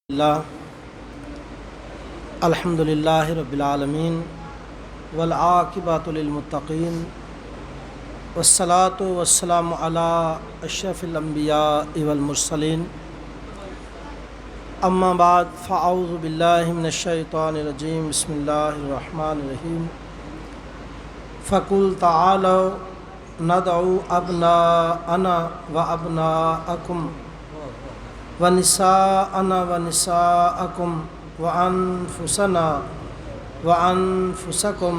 اللہ الحمد للہ رب العالمین والعاقبۃ للمتقین والصلاۃ والسلام علی اشرف الانبیاء والمرسلین اما بعد فاعوذ باللہ من الشیطان الرجیم بسم اللہ الرحمن الرحیم فقل تعالوا ندعو ابناءنا وابناءکم ونساءنا ونساءکم وانفسنا وانفسکم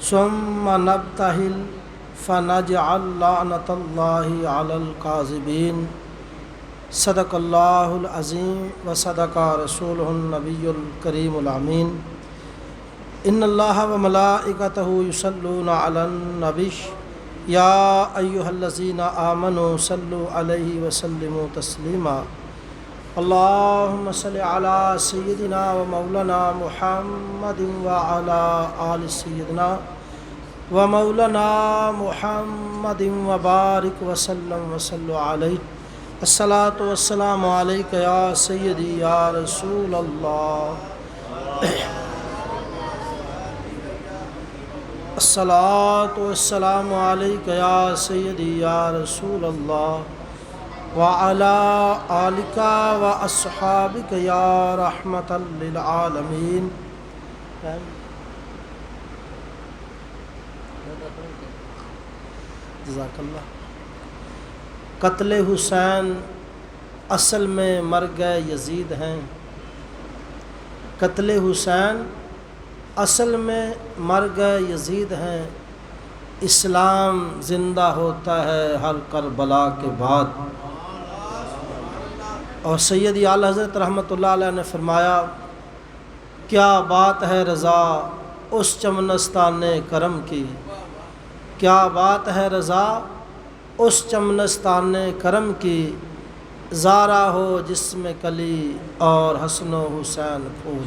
ثم نبتہل فنجعل لعنۃ اللہ علی الکاذبین صدق اللہ العظیم وصدق رسولہ النبی الکریم الامین ان اللہ وملائکتہ یصلون علی النبی یا ایہا الذین آمنوا صلوا علیہ وسلموا تسلیما اللہم صل علی سیدنا و مولانا محمد وعلی آل سیدنا و مولانا محمد وبارک وسلم وصلوا علیہ الصلاۃ والسلام علیک یا سیدی یا رسول اللہ الصلاۃ والسلام علیک یا سیدی یا رسول اللہ وعلی آلک واصحابک یا رحمۃ للعالمین جزاک اللہ۔ قتل حسین اصل میں مرگ یزید ہیں۔ قتل حسین اصل میں مرگ یزید ہیں۔ اسلام زندہ ہوتا ہے ہر کربلا کے بعد۔ اور سیدی اعلیٰ حضرت رحمۃ اللہ علیہ نے فرمایا کیا بات ہے رضا اس چمنستان کرم کی، کیا بات ہے رضا اس چمنستان کرم کی، زارا ہو جس میں کلی اور حسن و حسین پھول۔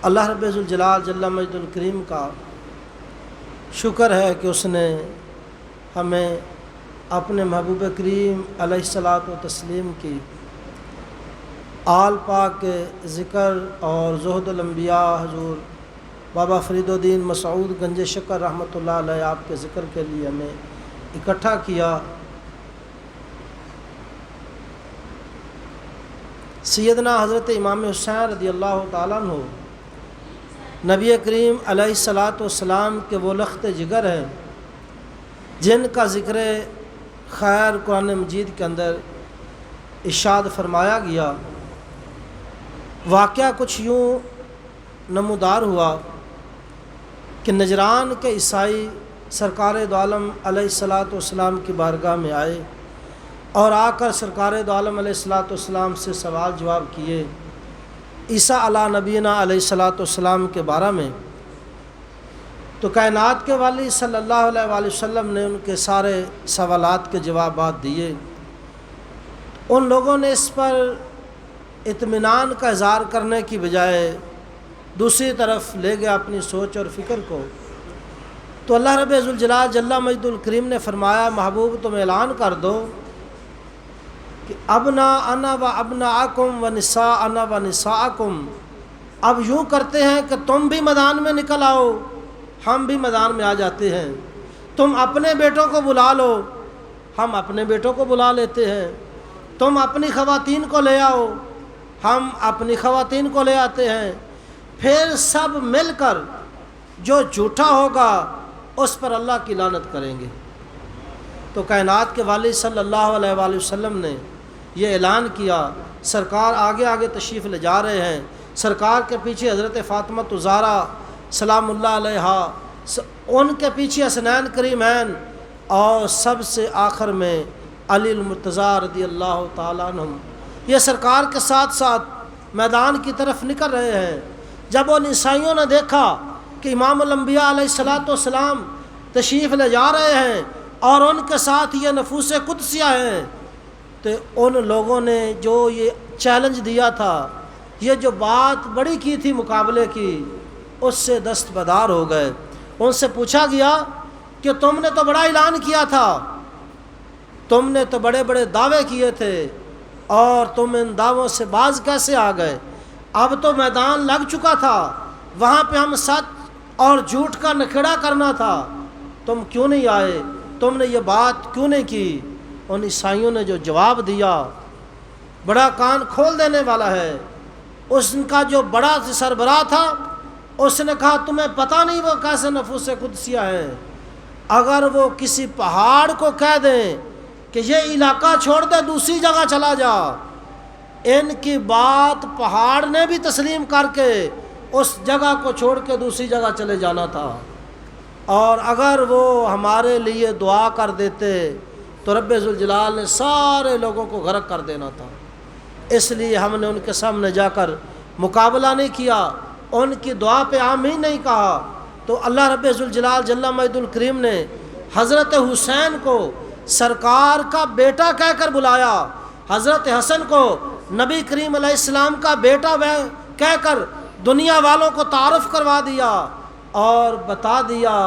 اللہ رب ذوالجلال جل مجد الکریم کا شکر ہے کہ اس نے ہمیں اپنے محبوب کریم علیہ الصلاۃ و تسلیم کی آل پاک کے ذکر اور زہد الانبیاء حضور بابا فرید الدین مسعود گنج شکر رحمۃ اللہ علیہ آپ کے ذکر کے لیے ہمیں اکٹھا کیا۔ سیدنا حضرت امام حسین رضی اللہ تعالیٰ عنہ نبی کریم علیہ الصلاۃ والسلام کے وہ لخت جگر ہیں جن کا ذکر خیر قرآن مجید کے اندر ارشاد فرمایا گیا۔ واقعہ کچھ یوں نمودار ہوا کہ نجران کے عیسائی سرکار دو عالم علیہ الصلاۃ والسلام کی بارگاہ میں آئے اور آ کر سرکار دو عالم علیہ الصلاۃ والسلام سے سوال جواب کیے عیسیٰ علی نبینا علیہ الصلاۃ والسلام کے بارے میں۔ تو کائنات کے والی صلی اللہ علیہ وآلہ وسلم نے ان کے سارے سوالات کے جوابات دیے۔ ان لوگوں نے اس پر اطمینان کا اظہار کرنے کی بجائے دوسری طرف لے گیا اپنی سوچ اور فکر کو۔ تو اللہ رب ذوالجلال جل مجد الکریم نے فرمایا محبوب تم اعلان کر دو کہ ابناءنا و ابناءکم و نساءنا و نساءکم، اب یوں کرتے ہیں کہ تم بھی میدان میں نکل آؤ، ہم بھی میدان میں آ جاتے ہیں۔ تم اپنے بیٹوں کو بلا لو، ہم اپنے بیٹوں کو بلا لیتے ہیں۔ تم اپنی خواتین کو لے آؤ، ہم اپنی خواتین کو لے آتے ہیں۔ پھر سب مل کر جو جھوٹا ہوگا اس پر اللہ کی لعنت کریں گے۔ تو کائنات کے والی صلی اللہ علیہ وآلہ وسلم نے یہ اعلان کیا۔ سرکار آگے آگے تشریف لے جا رہے ہیں، سرکار کے پیچھے حضرت فاطمہ الزہرا سلام اللہ علیہا، ان کے پیچھے حسنین کریمین، اور سب سے آخر میں علی المرتضیٰ رضی اللہ تعالیٰ عنہ، یہ سرکار کے ساتھ ساتھ میدان کی طرف نکل رہے ہیں۔ جب ان عیسائیوں نے دیکھا کہ امام الانبیاء علیہ الصلاۃ والسلام تشریف لے جا رہے ہیں اور ان کے ساتھ یہ نفوس قدسیہ ہیں، تو ان لوگوں نے جو یہ چیلنج دیا تھا، یہ جو بات بڑی کی تھی مقابلے کی، اس سے دستبردار ہو گئے۔ ان سے پوچھا گیا کہ تم نے تو بڑا اعلان کیا تھا، تم نے تو بڑے بڑے دعوے کیے تھے اور تم ان دعووں سے باز کیسے آ گئے؟ اب تو میدان لگ چکا تھا، وہاں پہ ہم سچ اور جھوٹ کا نکھڑا کرنا تھا، تم کیوں نہیں آئے؟ تم نے یہ بات کیوں نہیں کی؟ ان عیسائیوں نے جو جواب دیا بڑا کان کھول دینے والا ہے۔ اس کا جو بڑا سربراہ تھا اس نے کہا تمہیں پتہ نہیں وہ کیسے نفوس قدسیہ ہیں، اگر وہ کسی پہاڑ کو کہہ دیں کہ یہ علاقہ چھوڑ دے دوسری جگہ چلا جا، ان کی بات پہاڑ نے بھی تسلیم کر کے اس جگہ کو چھوڑ کے دوسری جگہ چلے جانا تھا، اور اگر وہ ہمارے لیے دعا کر دیتے تو رب ذوالجلال نے سارے لوگوں کو غرق کر دینا تھا۔ اس لیے ہم نے ان کے سامنے جا کر مقابلہ نہیں کیا، ان کی دعا پہ آمین نہیں کہا، تو اللہ رب ذوالجلال جل مجدہ الکریم نے حضرت حسین کو سرکار کا بیٹا کہہ کر بلایا، حضرت حسن کو نبی کریم علیہ السلام کا بیٹا کہہ کر دنیا والوں کو تعارف کروا دیا، اور بتا دیا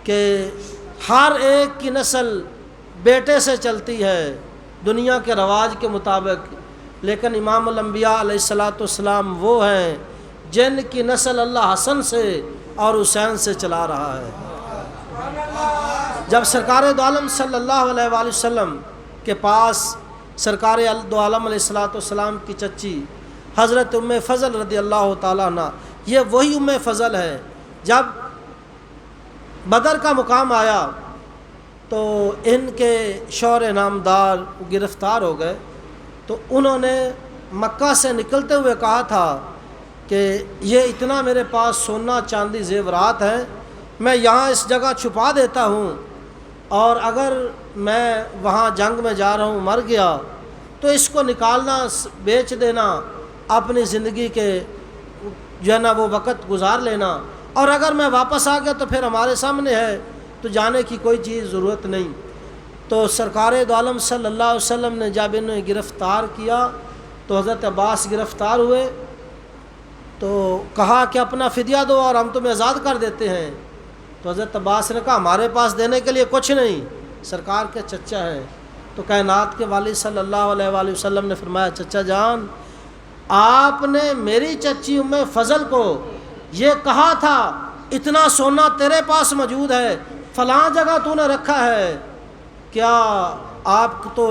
کہ ہر ایک کی نسل بیٹے سے چلتی ہے دنیا کے رواج کے مطابق، لیکن امام الانبیاء علیہ السلام وہ ہیں جن کی نسل اللہ حسن سے اور حسین سے چلا رہا ہے۔ جب سرکار دو عالم صلی اللہ علیہ وآلہ وسلم کے پاس سرکار دو عالم علیہ السلام کی چچی حضرت ام فضل رضی اللہ تعالیٰ عنہ، یہ وہی ام فضل ہے، جب بدر کا مقام آیا تو ان کے شوہر نامدار گرفتار ہو گئے، تو انہوں نے مکہ سے نکلتے ہوئے کہا تھا کہ یہ اتنا میرے پاس سونا چاندی زیورات ہیں، میں یہاں اس جگہ چھپا دیتا ہوں، اور اگر میں وہاں جنگ میں جا رہا ہوں مر گیا تو اس کو نکالنا بیچ دینا، اپنی زندگی کے جو ہے نا وہ وقت گزار لینا، اور اگر میں واپس آ گیا تو پھر ہمارے سامنے ہے تو جانے کی کوئی چیز ضرورت نہیں۔ تو سرکار دو عالم صلی اللہ علیہ وسلم نے جب انہیں گرفتار کیا تو حضرت عباس گرفتار ہوئے، تو کہا کہ اپنا فدیہ دو اور ہم تمہیں آزاد کر دیتے ہیں، تو حضرت عباس نے کہا ہمارے پاس دینے کے لیے کچھ نہیں، سرکار کے چچا ہیں۔ تو کائنات کے والد صلی اللہ علیہ وآلہ وسلم نے فرمایا چچا جان، آپ نے میری چچی ام فضل کو یہ کہا تھا اتنا سونا تیرے پاس موجود ہے، فلاں جگہ تو نے رکھا ہے، کیا آپ کو تو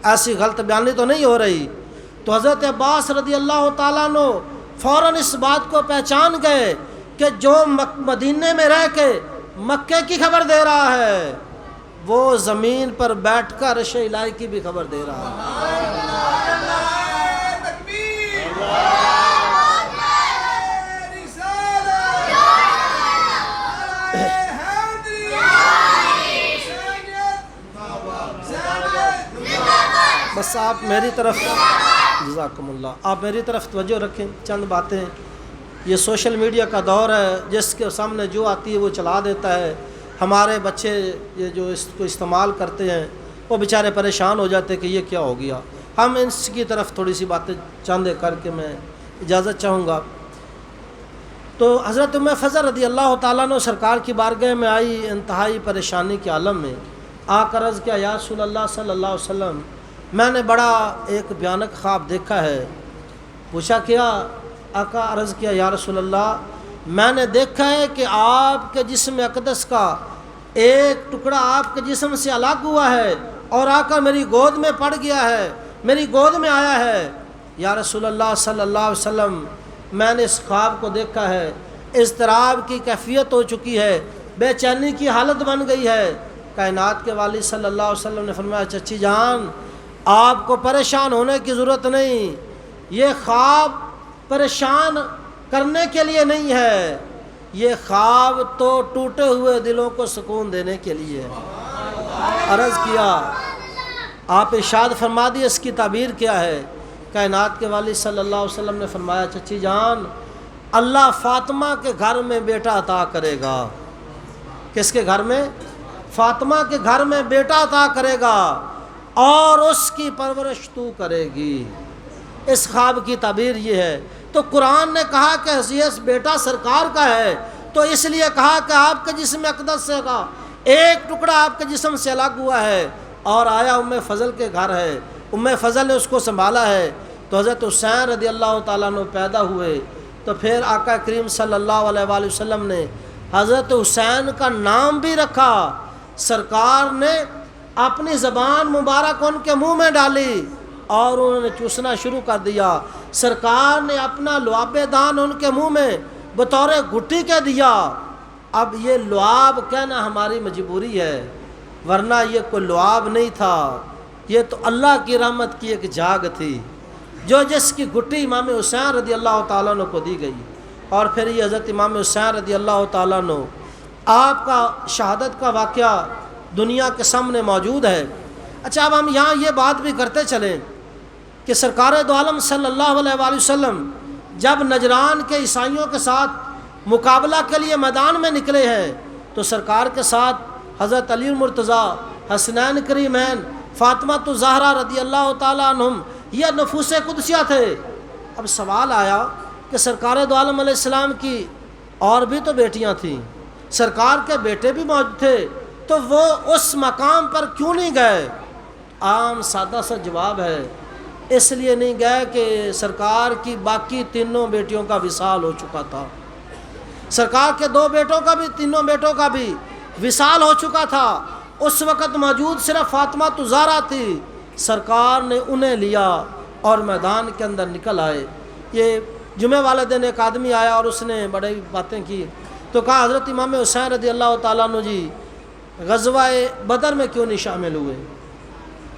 ایسی غلط بیانی تو نہیں ہو رہی؟ تو حضرت عباس رضی اللہ تعالیٰ عنہ فوراً اس بات کو پہچان گئے کہ جو مدینے میں رہ کے مکے کی خبر دے رہا ہے وہ زمین پر بیٹھ کر عرش الہی کی بھی خبر دے رہا ہے۔ بس آپ میری طرف جزاکم اللہ، آپ میری طرف توجہ رکھیں، چند باتیں۔ یہ سوشل میڈیا کا دور ہے، جس کے سامنے جو آتی ہے وہ چلا دیتا ہے، ہمارے بچے یہ جو اس کو استعمال کرتے ہیں وہ بیچارے پریشان ہو جاتے کہ یہ کیا ہو گیا۔ ہم اس کی طرف تھوڑی سی باتیں چاندے کر کے میں اجازت چاہوں گا۔ تو حضرت ام فضل رضی اللہ تعالیٰ عنہ سرکار کی بارگاہ میں آئی انتہائی پریشانی کے عالم میں، آ کر عرض کیا یا رسول اللہ صلی اللہ علیہ وسلم، میں نے بڑا ایک بھیانک خواب دیکھا ہے۔ پوچھا کیا؟ آقا عرض کیا یا رسول اللہ، میں نے دیکھا ہے کہ آپ کے جسم اقدس کا ایک ٹکڑا آپ کے جسم سے الگ ہوا ہے اور آ کر میری گود میں پڑ گیا ہے، میری گود میں آیا ہے۔ یا رسول اللہ صلی اللہ علیہ وسلم، میں نے اس خواب کو دیکھا ہے، اضطراب کی کیفیت ہو چکی ہے، بے چینی کی حالت بن گئی ہے۔ کائنات کے والد صلی اللہ علیہ وسلم نے فرمایا چچی جان، آپ کو پریشان ہونے کی ضرورت نہیں، یہ خواب پریشان کرنے کے لیے نہیں ہے، یہ خواب تو ٹوٹے ہوئے دلوں کو سکون دینے کے لیے ہے۔ عرض کیا آپ ارشاد فرما دیے اس کی تعبیر کیا ہے؟ کائنات کے والد صلی اللہ علیہ وسلم نے فرمایا چچی جان، اللہ فاطمہ کے گھر میں بیٹا عطا کرے گا۔ کس کے گھر میں؟ فاطمہ کے گھر میں بیٹا عطا کرے گا اور اس کی پرورش تو کرے گی۔ اس خواب کی تعبیر یہ ہے۔ تو قرآن نے کہا کہ یہ بیٹا سرکار کا ہے، تو اس لیے کہا کہ آپ کے جسم اقدس سے کا ایک ٹکڑا آپ کے جسم سے الگ ہوا ہے اور آیا ام فضل کے گھر ہے۔ فضل نے اس کو سنبھالا ہے۔ تو حضرت حسین رضی اللہ تعالیٰ عنہ پیدا ہوئے تو پھر آقا کریم صلی اللہ علیہ وآلہ وسلم نے حضرت حسین کا نام بھی رکھا۔ سرکار نے اپنی زبان مبارک ان کے منہ میں ڈالی اور انہوں نے چوسنا شروع کر دیا۔ سرکار نے اپنا لعاب دان ان کے منہ میں بطور گھٹی کے دیا۔ اب یہ لعاب کہنا ہماری مجبوری ہے، ورنہ یہ کوئی لعاب نہیں تھا، یہ تو اللہ کی رحمت کی ایک جھاگ تھی جو جس کی گھٹی امام حسین رضی اللہ تعالیٰ عنہ کو دی گئی۔ اور پھر یہ حضرت امام حسین رضی اللہ تعالیٰ عنہ آپ کا شہادت کا واقعہ دنیا کے سامنے موجود ہے۔ اچھا، اب ہم یہاں یہ بات بھی کرتے چلیں کہ سرکار دو عالم صلی اللہ علیہ وآلہ وسلم جب نجران کے عیسائیوں کے ساتھ مقابلہ کے لیے میدان میں نکلے ہیں تو سرکار کے ساتھ حضرت علی المرتضیٰ، حسنین کریمین، فاطمہ الزہرا رضی اللہ تعالیٰ عنہم، یہ نفوس قدسیہ تھے۔ اب سوال آیا کہ سرکار دو عالم علیہ السلام کی اور بھی تو بیٹیاں تھیں، سرکار کے بیٹے بھی موجود تھے، تو وہ اس مقام پر کیوں نہیں گئے؟ عام سادہ سا جواب ہے، اس لیے نہیں گئے کہ سرکار کی باقی تینوں بیٹیوں کا وصال ہو چکا تھا، سرکار کے دو بیٹوں کا بھی، تینوں بیٹوں کا بھی وصال ہو چکا تھا۔ اس وقت موجود صرف فاطمہ الزہرا تھی، سرکار نے انہیں لیا اور میدان کے اندر نکل آئے۔ یہ جمعہ والے دن ایک آدمی آیا اور اس نے بڑی باتیں کی، تو کہا حضرت امام حسین رضی اللہ تعالیٰ عنہ جی غزوہ بدر میں کیوں نہیں شامل ہوئے؟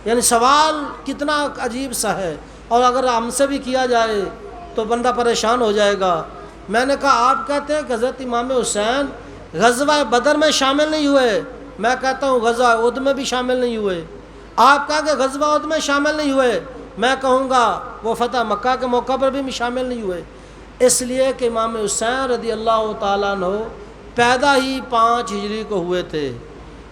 یعنی سوال کتنا عجیب سا ہے، اور اگر ہم سے بھی کیا جائے تو بندہ پریشان ہو جائے گا۔ میں نے کہا آپ کہتے ہیں کہ حضرت امام حسین غزوہ بدر میں شامل نہیں ہوئے، میں کہتا ہوں غزوہ احد میں بھی شامل نہیں ہوئے۔ آپ کہیں کہ غزوہ احد میں شامل نہیں ہوئے، میں کہوں گا وہ فتح مکہ کے موقع پر بھی شامل نہیں ہوئے، اس لیے کہ امام حسین رضی اللہ تعالیٰ عنہ پیدا ہی 5 ہجری کو ہوئے تھے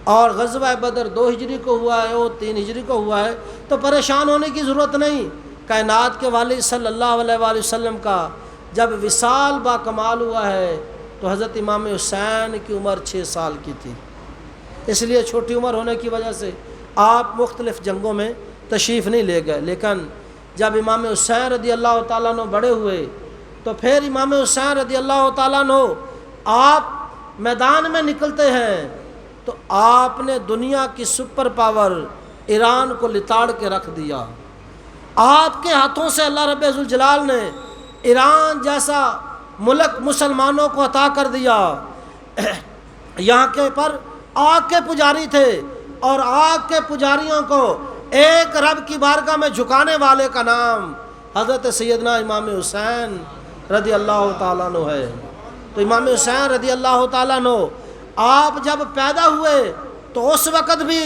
اور غزوہ بدر 2 ہجری کو ہوا ہے اور 3 ہجری کو ہوا ہے، تو پریشان ہونے کی ضرورت نہیں۔ کائنات کے والد صلی اللہ علیہ وآلہ وسلم کا جب وصال با کمال ہوا ہے تو حضرت امام حسین کی عمر 6 سال کی تھی، اس لیے چھوٹی عمر ہونے کی وجہ سے آپ مختلف جنگوں میں تشریف نہیں لے گئے۔ لیکن جب امام حسین رضی اللہ تعالیٰ عنہ بڑے ہوئے تو پھر امام حسین رضی اللہ تعالیٰ عنہ آپ میدان میں نکلتے ہیں تو آپ نے دنیا کی سپر پاور ایران کو لتاڑ کے رکھ دیا۔ آپ کے ہاتھوں سے اللہ رب ذوالجلال نے ایران جیسا ملک مسلمانوں کو عطا کر دیا۔ یہاں کے پر آگ کے پجاری تھے اور آگ کے پجاریوں کو ایک رب کی بارگاہ میں جھکانے والے کا نام حضرت سیدنا امام حسین رضی اللہ تعالیٰ عنہ ہے۔ تو امام حسین رضی اللہ تعالیٰ عنہ آپ جب پیدا ہوئے تو اس وقت بھی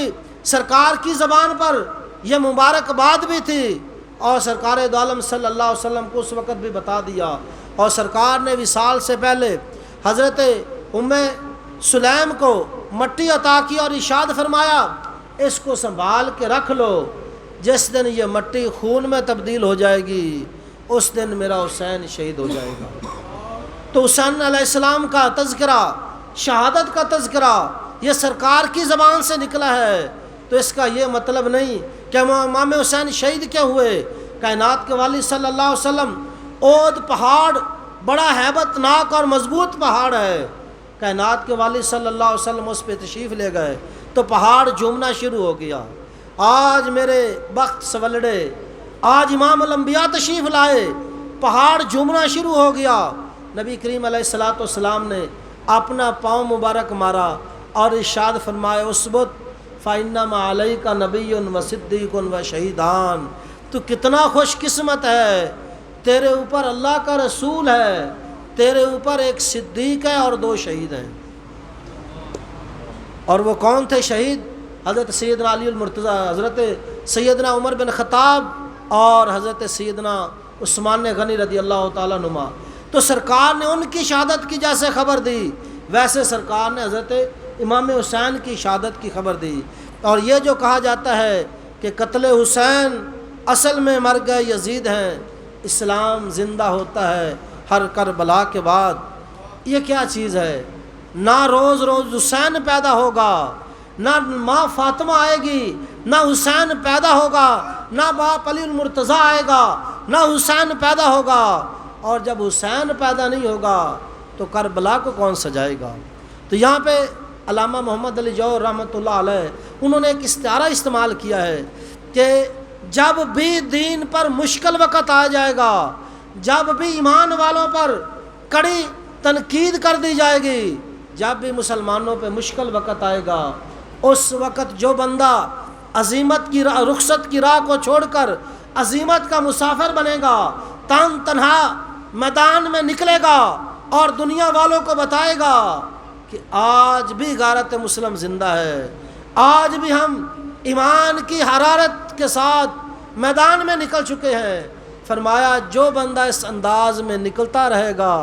سرکار کی زبان پر یہ مبارکباد بھی تھی اور سرکار دو عالم صلی اللہ علیہ وسلم کو اس وقت بھی بتا دیا، اور سرکار نے وصال سے پہلے حضرت ام سلیم کو مٹی عطا کی اور ارشاد فرمایا اس کو سنبھال کے رکھ لو، جس دن یہ مٹی خون میں تبدیل ہو جائے گی اس دن میرا حسین شہید ہو جائے گا۔ تو حسین علیہ السلام کا تذکرہ، شہادت کا تذکرہ یہ سرکار کی زبان سے نکلا ہے، تو اس کا یہ مطلب نہیں کہ امام حسین شہید کیا ہوئے۔ کائنات کے والد صلی اللہ علیہ وسلم، اود پہاڑ بڑا ہیبت ناک اور مضبوط پہاڑ ہے، کائنات کے والد صلی اللہ علیہ وسلم اس پہ تشریف لے گئے تو پہاڑ جھومنا شروع ہو گیا۔ آج میرے بخت سولڑے، آج امام الانبیاء تشریف لائے، پہاڑ جھومنا شروع ہو گیا۔ نبی کریم علیہ الصلوۃ والسلام نے اپنا پاؤں مبارک مارا اور ارشاد فرمایا اثبت فإنما علیک نبی و صدیق و شہیدان، تو کتنا خوش قسمت ہے، تیرے اوپر اللہ کا رسول ہے، تیرے اوپر ایک صدیق ہے اور 2 شہید ہیں۔ اور وہ کون تھے شہید؟ حضرت سیدنا علی المرتضیٰ، حضرت سیدنا عمر بن خطاب اور حضرت سیدنا عثمان غنی رضی اللہ تعالیٰ عنہما۔ تو سرکار نے ان کی شہادت کی جیسے خبر دی، ویسے سرکار نے حضرت امام حسین کی شہادت کی خبر دی۔ اور یہ جو کہا جاتا ہے کہ قتل حسین اصل میں مر گئے یزید ہیں، اسلام زندہ ہوتا ہے ہر کربلا کے بعد، یہ کیا چیز ہے؟ نہ روز روز حسین پیدا ہوگا، نہ ماں فاطمہ آئے گی، نہ حسین پیدا ہوگا، نہ باپ علی المرتضیٰ آئے گا، نہ حسین پیدا ہوگا، اور جب حسین پیدا نہیں ہوگا تو کربلا کو کون سجائے گا؟ تو یہاں پہ علامہ محمد علی جوہر رحمۃ اللہ علیہ انہوں نے ایک استعارہ استعمال کیا ہے کہ جب بھی دین پر مشکل وقت آ جائے گا، جب بھی ایمان والوں پر کڑی تنقید کر دی جائے گی، جب بھی مسلمانوں پہ مشکل وقت آئے گا، اس وقت جو بندہ عزیمت کی رخصت کی راہ کو چھوڑ کر عزیمت کا مسافر بنے گا، تن تنہا میدان میں نکلے گا اور دنیا والوں کو بتائے گا کہ آج بھی غیرت مسلم زندہ ہے، آج بھی ہم ایمان کی حرارت کے ساتھ میدان میں نکل چکے ہیں۔ فرمایا جو بندہ اس انداز میں نکلتا رہے گا،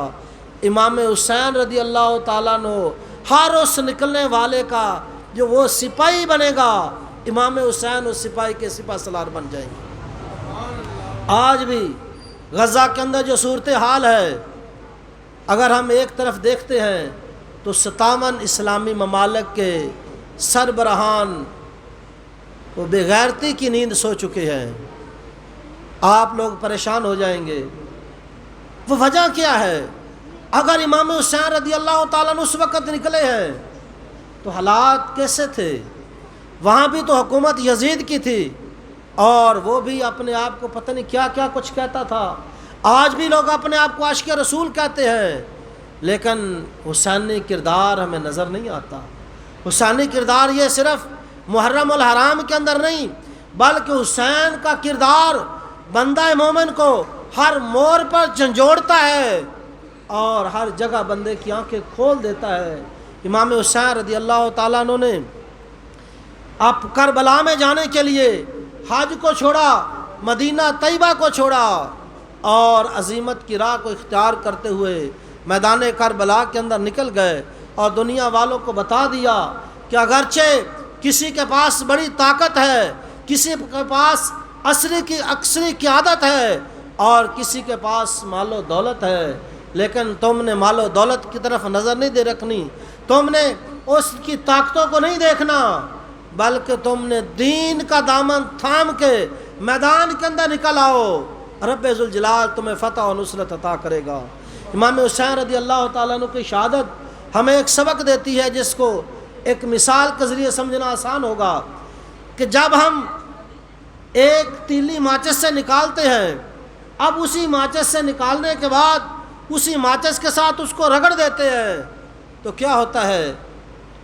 امام حسین رضی اللہ تعالیٰ عنہ ہر اس نکلنے والے کا جو وہ سپاہی بنے گا، امام حسین اس سپاہی کے سپہ سالار بن جائیں گے۔ آج بھی غزہ کے اندر جو صورتحال ہے، اگر ہم ایک طرف دیکھتے ہیں تو 57 اسلامی ممالک کے سربراہان وہ بے غیرتی کی نیند سو چکے ہیں۔ آپ لوگ پریشان ہو جائیں گے، وہ وجہ کیا ہے؟ اگر امام حسین رضی اللہ تعالیٰ عنہ اس وقت نکلے ہیں تو حالات کیسے تھے؟ وہاں بھی تو حکومت یزید کی تھی اور وہ بھی اپنے آپ کو پتہ نہیں کیا کیا کچھ کہتا تھا۔ آج بھی لوگ اپنے آپ کو عاشق رسول کہتے ہیں، لیکن حسینی کردار ہمیں نظر نہیں آتا۔ حسینی کردار یہ صرف محرم الحرام کے اندر نہیں، بلکہ حسین کا کردار بندہ مومن کو ہر موڑ پر جھنجھوڑتا ہے اور ہر جگہ بندے کی آنکھیں کھول دیتا ہے۔ امام حسین رضی اللہ تعالیٰ عنہ نے اب کربلا میں جانے کے لیے حج کو چھوڑا، مدینہ طیبہ کو چھوڑا اور عزیمت کی راہ کو اختیار کرتے ہوئے میدان کربلا کے اندر نکل گئے اور دنیا والوں کو بتا دیا کہ اگرچہ کسی کے پاس بڑی طاقت ہے، کسی کے پاس اکثری قیادت ہے اور کسی کے پاس مال و دولت ہے، لیکن تم نے مال و دولت کی طرف نظر نہیں دے رکھنی، تم نے اس کی طاقتوں کو نہیں دیکھنا، بلکہ تم نے دین کا دامن تھام کے میدان کے اندر نکل آؤ، رب ذوالجلال تمہیں فتح و نصرت عطا کرے گا۔ امام حسین رضی اللہ تعالیٰ عنہ کی شہادت ہمیں ایک سبق دیتی ہے جس کو ایک مثال کے ذریعے سمجھنا آسان ہوگا کہ جب ہم ایک تیلی ماچس سے نکالتے ہیں، اب اسی ماچس سے نکالنے کے بعد اسی ماچس کے ساتھ اس کو رگڑ دیتے ہیں تو کیا ہوتا ہے؟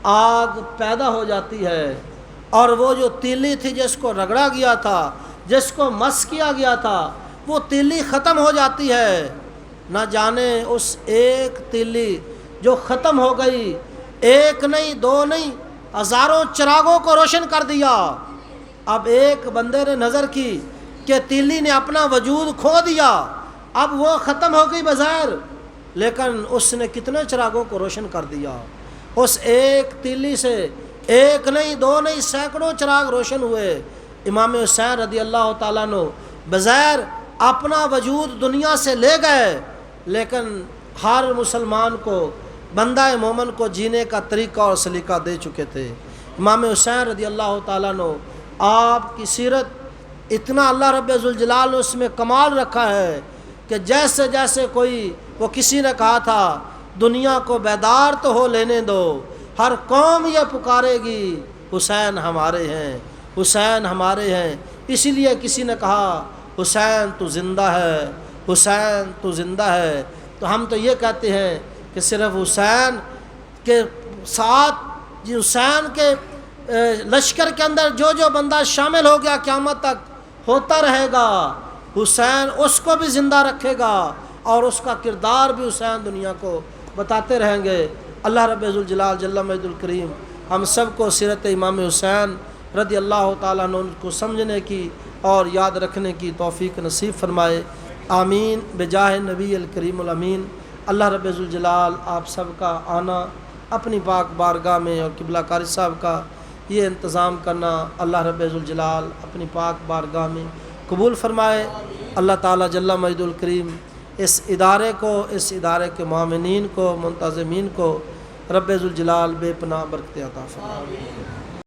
آگ پیدا ہو جاتی ہے، اور وہ جو تیلی تھی جس کو رگڑا گیا تھا، جس کو مس کیا گیا تھا، وہ تیلی ختم ہو جاتی ہے۔ نہ جانے اس ایک تیلی جو ختم ہو گئی، ایک نہیں دو نہیں ہزاروں چراغوں کو روشن کر دیا۔ اب ایک بندے نے نظر کی کہ تیلی نے اپنا وجود کھو دیا، اب وہ ختم ہو گئی بظاہر، لیکن اس نے کتنے چراغوں کو روشن کر دیا۔ اس ایک تیلی سے ایک نہیں دو نہیں سینکڑوں چراغ روشن ہوئے۔ امام حسین رضی اللہ تعالیٰ عنہ بظاہر اپنا وجود دنیا سے لے گئے، لیکن ہر مسلمان کو، بندہ مومن کو جینے کا طریقہ اور سلیقہ دے چکے تھے۔ امام حسین رضی اللہ تعالیٰ عنہ آپ کی سیرت اتنا اللہ رب ذوالجلال نے اس میں کمال رکھا ہے کہ جیسے جیسے وہ کسی نے کہا تھا دنیا کو بیدار تو ہو لینے دو، ہر قوم یہ پکارے گی حسین ہمارے ہیں، حسین ہمارے ہیں۔ اسی لیے کسی نے کہا حسین تو زندہ ہے، حسین تو زندہ ہے۔ تو ہم تو یہ کہتے ہیں کہ صرف حسین کے ساتھ، حسین کے لشکر کے اندر جو جو بندہ شامل ہو گیا قیامت تک ہوتا رہے گا، حسین اس کو بھی زندہ رکھے گا اور اس کا کردار بھی حسین دنیا کو بتاتے رہیں گے۔ اللہ رب ذوالجلال جل مجدہ الکریم ہم سب کو سیرت امام حسین رضی اللہ تعالیٰ عنہ کو سمجھنے کی اور یاد رکھنے کی توفیق نصیب فرمائے، آمین بجاہ نبی الکریم الامین۔ اللہ رب ذوالجلال آپ سب کا آنا اپنی پاک بارگاہ میں اور قبلہ قاری صاحب کا یہ انتظام کرنا اللہ رب ذوالجلال اپنی پاک بارگاہ میں قبول فرمائے۔ اللہ تعالیٰ جل مجدہ الکریم اس ادارے کے معاونین کو، منتظمین کو رب ذوالجلال بے پناہ برکت عطا فرمائے۔